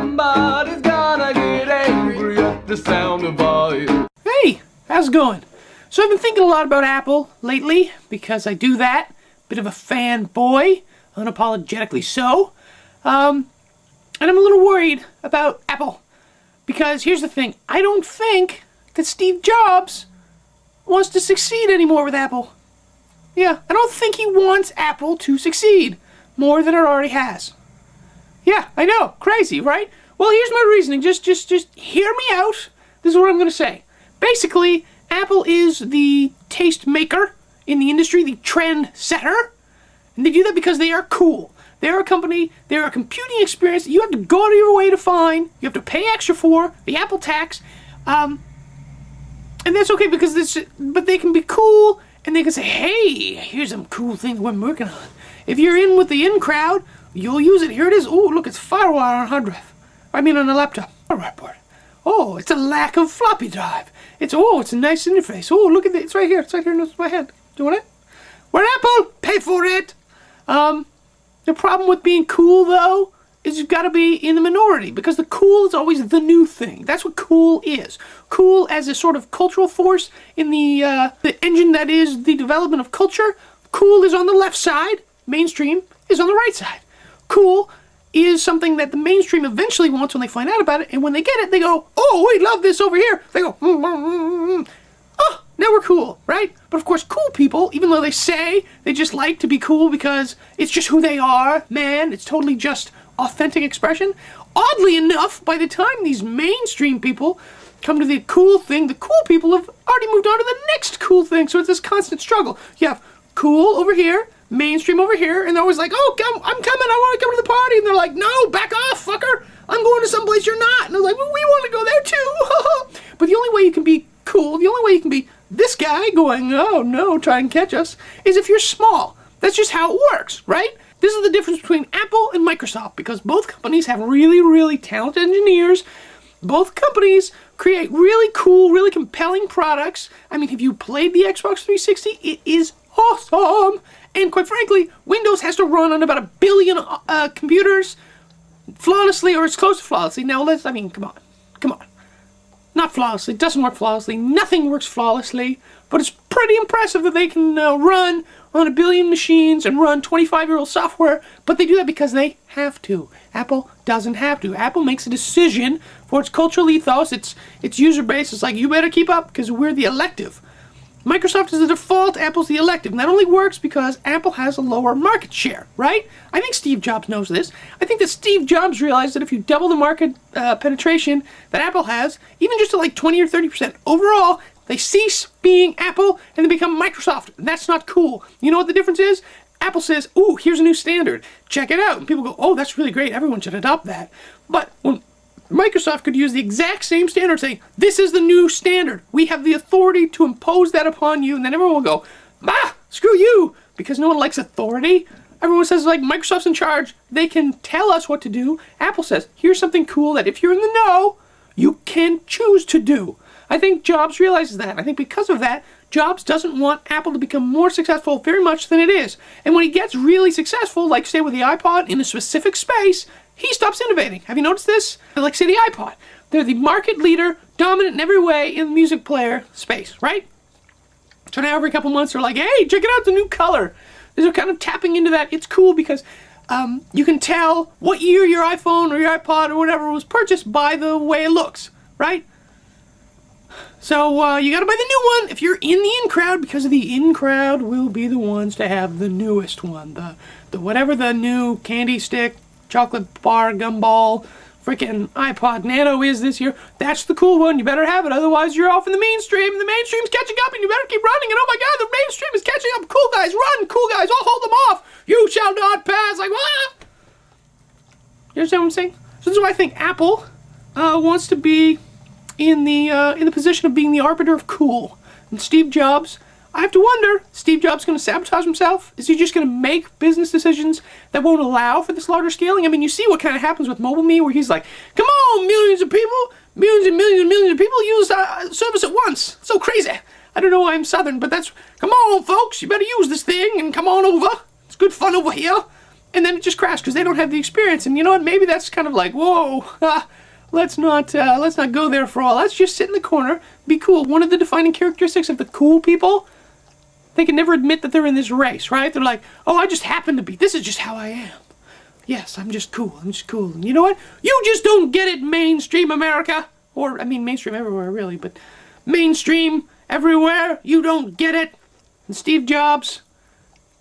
Somebody's gonna get angry at the sound of volume. Hey, how's it going? So I've been thinking a lot about Apple lately because I do that. Bit of a fanboy, unapologetically so. And I'm a little worried about Apple because here's the thing. I don't think that Steve Jobs wants to succeed anymore with Apple. Yeah, I don't think he wants Apple to succeed more than it already has. Yeah, I know. Crazy, right? Well, here's my reasoning. Just hear me out. This is what I'm going to say. Basically, Apple is the taste maker in the industry, the trend setter. And they do that because they are cool. They're a company, they're a computing experience that you have to go out of your way to find. You have to pay extra for, the Apple tax. And that's okay because but they can be cool and they can say, hey, here's some cool things we're working on. If you're in with the in crowd, you'll use it. Here it is. Oh, look, it's Firewire on a hard drive. I mean on a laptop. All right, board. Oh, it's a lack of floppy drive. It's a nice interface. Oh, look at it. It's right here. It's right here in my hand. Do you want it? We're Apple. Pay for it. The problem with being cool, though, is you've got to be in the minority because the cool is always the new thing. That's what cool is. Cool as a sort of cultural force in the engine that is the development of culture. Cool is on the left side. Mainstream is on the right side. Cool is something that the mainstream eventually wants when they find out about it, and when they get it, they go, oh, we love this over here. They go, oh, now we're cool, right? But of course, cool people, even though they say they just like to be cool because it's just who they are, man, it's totally just authentic expression. Oddly enough, by the time these mainstream people come to the cool thing, the cool people have already moved on to the next cool thing, so it's this constant struggle. You have cool over here, mainstream over here, and they're always like, oh, I'm coming, I want to come to the party, and they're like, no, back off, fucker, I'm going to someplace you're not, and they're like, well, we want to go there too. But the only way you can be cool, the only way you can be this guy going, oh no, try and catch us, is if you're small. That's just how it works, right? This is the difference between Apple and Microsoft, because both companies have really, really talented engineers. Both companies create really cool, really compelling products. I mean, have you played the Xbox 360? It is awesome. And quite frankly, Windows has to run on about 1 billion computers flawlessly, or it's close to flawlessly. Now, come on. Not flawlessly. It doesn't work flawlessly. Nothing works flawlessly. But it's pretty impressive that they can run on 1 billion machines and run 25-year-old software. But they do that because they have to. Apple doesn't have to. Apple makes a decision for its cultural ethos, its user base. It's like, you better keep up because we're the elective. Microsoft is the default, Apple's the elective. And that only works because Apple has a lower market share, right? I think Steve Jobs knows this. I think that Steve Jobs realized that if you double the market penetration that Apple has, even just to like 20 or 30% overall, they cease being Apple and they become Microsoft. And that's not cool. You know what the difference is? Apple says, ooh, here's a new standard. Check it out. And people go, oh, that's really great. Everyone should adopt that. But when Microsoft could use the exact same standard saying, this is the new standard. We have the authority to impose that upon you. And then everyone will go, bah, screw you. Because no one likes authority. Everyone says, like, Microsoft's in charge. They can tell us what to do. Apple says, here's something cool that if you're in the know, you can choose to do. I think Jobs realizes that. I think because of that, Jobs doesn't want Apple to become more successful very much than it is. And when he gets really successful, like say with the iPod in a specific space, he stops innovating. Have you noticed this? Like say the iPod. They're the market leader, dominant in every way in the music player space, right? So now every couple months they're like, hey, check it out, the new color. They're kind of tapping into that. It's cool because you can tell what year your iPhone or your iPod or whatever was purchased by the way it looks, right? So you gotta buy the new one if you're in the in crowd, because the in crowd will be the ones to have the newest one, the whatever the new candy stick, chocolate bar, gumball, freaking iPod Nano is this year. That's the cool one. You better have it, otherwise you're off in the mainstream. The mainstream's catching up, and you better keep running. And oh my God, the mainstream is catching up. Cool guys, run! Cool guys, I'll hold them off. You shall not pass. Like what? You understand what I'm saying? So this is why I think Apple wants to be in the position of being the arbiter of cool. And Steve Jobs, I have to wonder, Steve Jobs going to sabotage himself? Is he just going to make business decisions that won't allow for this larger scaling? I mean, you see what kind of happens with MobileMe, where he's like, come on, millions of people, millions and millions and millions of people use service at once. So crazy. I don't know why I'm Southern, but that's, come on, folks, you better use this thing and come on over. It's good fun over here. and then it just crashed because they don't have the experience. And you know what? Maybe that's kind of like, whoa, let's not go there for all. Let's just sit in the corner, be cool. One of the defining characteristics of the cool people, they can never admit that they're in this race, right? They're like, oh, I just happen to be. This is just how I am. Yes, I'm just cool. I'm just cool. And you know what? You just don't get it, mainstream America. Or, I mean, mainstream everywhere, really. But mainstream everywhere, you don't get it. And Steve Jobs,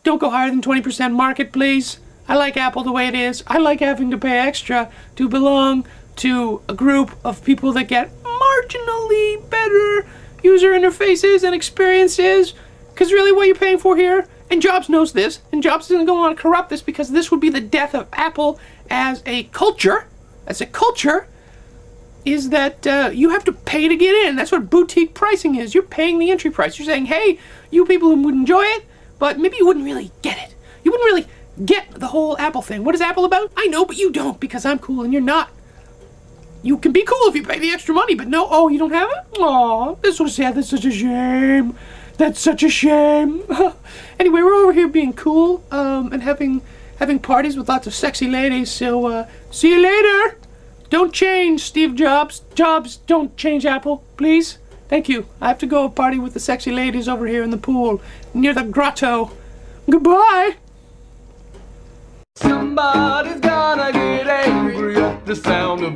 don't go higher than 20% market, please. I like Apple the way it is. I like having to pay extra to belong to a group of people that get marginally better user interfaces and experiences. Because really what you're paying for here, and Jobs knows this, and Jobs isn't going to want to corrupt this because this would be the death of Apple as a culture, is that you have to pay to get in. That's what boutique pricing is. You're paying the entry price. You're saying, hey, you people who would enjoy it, but maybe you wouldn't really get it. You wouldn't really get the whole Apple thing. What is Apple about? I know, but you don't because I'm cool and you're not. You can be cool if you pay the extra money, but no, oh, you don't have it? Aw, that's so sad. That's such a shame. That's such a shame. Anyway, we're over here being cool and having parties with lots of sexy ladies. So see you later. Don't change, Steve Jobs. Jobs, don't change Apple, please. Thank you. I have to go party with the sexy ladies over here in the pool near the grotto. Goodbye. Somebody's gonna get angry at the sound of